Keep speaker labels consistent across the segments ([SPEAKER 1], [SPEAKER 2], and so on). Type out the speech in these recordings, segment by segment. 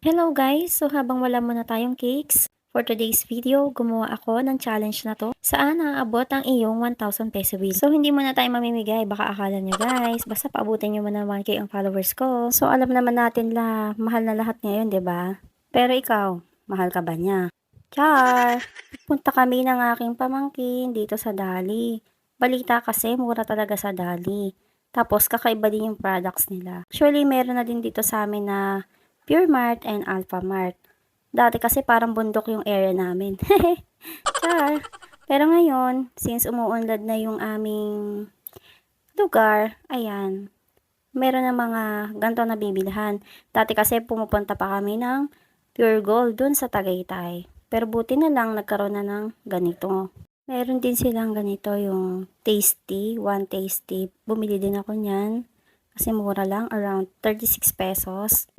[SPEAKER 1] Hello guys! So habang wala muna tayong cakes, for today's video, gumawa ako ng challenge na to saan naaabot ang iyong 1,000 peso bill. So hindi muna tayo mamimigay, baka akala nyo guys, basta paabutin nyo muna 1K ang followers ko. So alam naman natin la, mahal na lahat ngayon, 'di ba? Pero ikaw, mahal ka ba niya? Char! Punta kami ng aking pamangkin dito sa Dali. Balita kasi, mura talaga sa Dali. Tapos kakaiba din yung products nila. Actually, meron na din dito sa amin na Pure Mart and Alpha Mart. Dati kasi parang bundok yung area namin. Char! Pero ngayon, since umuunlad na yung aming lugar, ayan, meron na mga ganito na bibilhan. Dati kasi pumupunta pa kami ng Pure Gold dun sa Tagaytay. Pero buti na lang nagkaroon na ng ganito. Meron din silang ganito yung Tasty, One Tasty. Bumili din ako niyan kasi mura lang, around 36 pesos.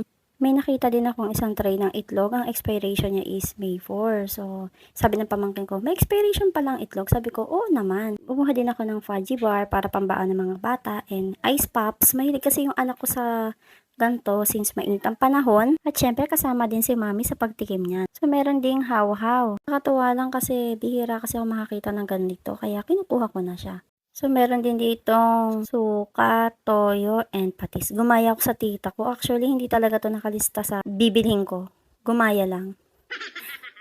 [SPEAKER 1] May nakita din akong isang tray ng itlog. Ang expiration niya is May 4. So, sabi ng pamangkin ko, may expiration pa lang itlog. Sabi ko, oo naman. Bumuha din ako ng fudgy bar para pambaan ng mga bata and ice pops. Mahilig kasi yung anak ko sa ganto since mainit ang panahon. At syempre kasama din si mami sa pagtikim niya. So, meron ding how-how. Nakatuwa lang kasi bihira kasi ako makakita ng ganito. Kaya kinukuha ko na siya. So, meron din ditong suka, toyo, and patis. Gumaya ako sa tita ko. Actually, hindi talaga to nakalista sa bibilhin ko. Gumaya lang.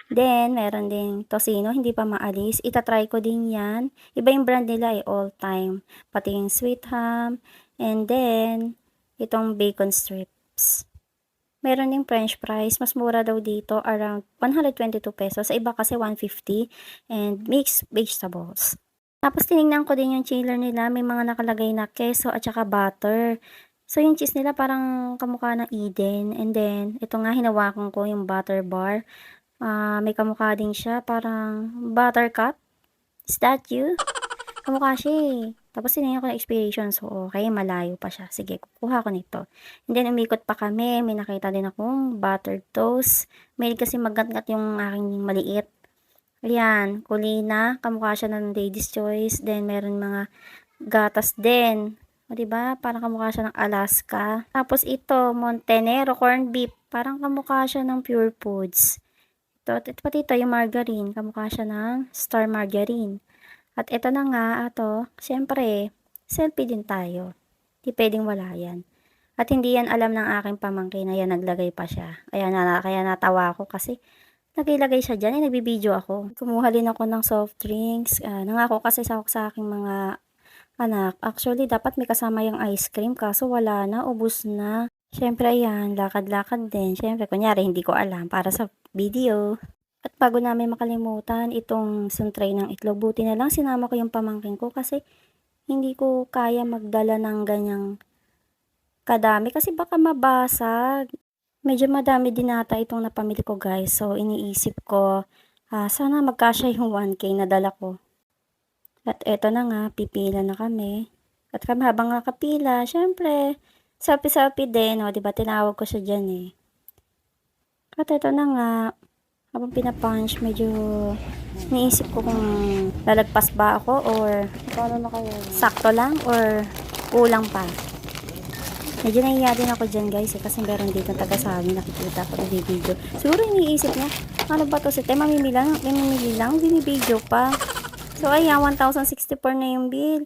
[SPEAKER 1] Then, meron din tocino, hindi pa maalis. Itatry ko din yan. Iba yung brand nila all time. Pati yung sweet ham. And then, itong bacon strips. Meron ding french fries. Mas mura daw dito. Around 122 pesos. Sa iba kasi 150. And mixed vegetables. Tapos tinignan ko din yung chiller nila, may mga nakalagay na keso at saka butter. So yung cheese nila parang kamukha ng Eden. And then, ito nga hinawakan ko yung butter bar. May kamukha din siya, parang buttercup. Is that you? Kamukha siya eh. Tapos tinignan ko na expiration, so okay, malayo pa siya. Sige, kukuha ko nito. And then umikot pa kami, may nakita din akong buttered toast. May kasi magat-gat yung aking maliit. Ayan, Kulina, kamukha siya ng Lady's Choice. Then, meron mga gatas din. O, diba? Parang kamukha siya ng Alaska. Tapos, ito, Montenero corned beef. Parang kamukha siya ng Pure Foods. Pati ito, yung margarine. Kamukha siya ng Star Margarine. At ito na nga, syempre, selfie din tayo. Di pwedeng wala yan. At hindi yan alam ng aking pamangkin na yan naglagay pa siya. Kaya natawa ako kasi naglagay siya dyan, nagbibideo ako. Kumuha din ako ng soft drinks. Nangako kasi sa aking mga anak. Actually, dapat may kasama yung ice cream, kaso wala na, ubos na. Siyempre, ayan, lakad-lakad din. Siyempre, kunyari, hindi ko alam para sa video. At bago namin makalimutan, itong isang tray ng itlog, buti na lang sinama ko yung pamangkin ko kasi hindi ko kaya magdala ng ganyang kadami kasi baka mabasag. Medyo madami din ata itong napamili ko guys. So, iniisip ko, sana magkasya yung 1K na dala ko. At eto na nga, pipila na kami. At kami habang nakapila, syempre, selfie-selfie din. O, diba, tinawag ko siya dyan eh. At eto na nga, habang pinapunch, medyo iniisip ko kung lalagpas ba ako or sakto lang or kulang pa. Medyo nahiya din ako dyan guys kasi meron dito taga sa amin, nakikita ko nabibideo. Siguro iniisip niya, ano ba to si Te, mamimili lang, binibideo pa. So ayan, 1,064 na yung bill.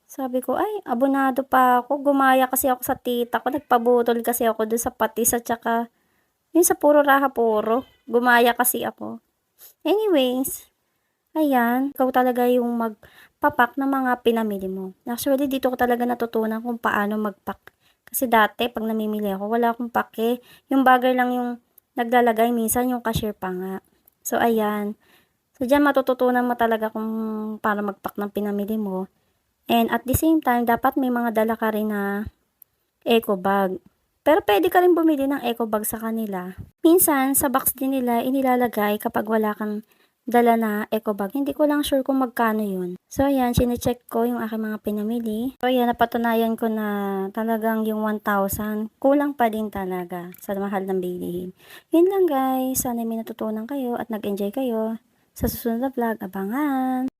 [SPEAKER 1] Sabi ko, ay, abonado pa ako. Gumaya kasi ako sa tita ko, nagpabutol kasi ako doon sa patis at saka, yun sa puro raha puro. Gumaya kasi ako. Anyways, ayan, ikaw talaga yung magpapak ng mga pinamili mo. Actually, dito ko talaga natutunan kung paano magpak. Kasi dati, pag namimili ako, wala akong pake. Yung bagay lang yung naglalagay, minsan yung cashier pa nga. So, ayan. So, dyan matututunan mo talaga kung paano magpak ng pinamili mo. And at the same time, dapat may mga dala ka rin na eco bag. Pero pwede ka rin bumili ng eco bag sa kanila. Minsan, sa box din nila, inilalagay kapag wala kang dala na eco bag. Hindi ko lang sure kung magkano yun. So, ayan, sinecheck ko yung aking mga pinamili. So, ayan, napatunayan ko na talagang yung 1,000, kulang pa din talaga sa mahal ng bilihin. Yun lang guys, sana may natutunan kayo at nag-enjoy kayo. Sa susunod na vlog, abangan!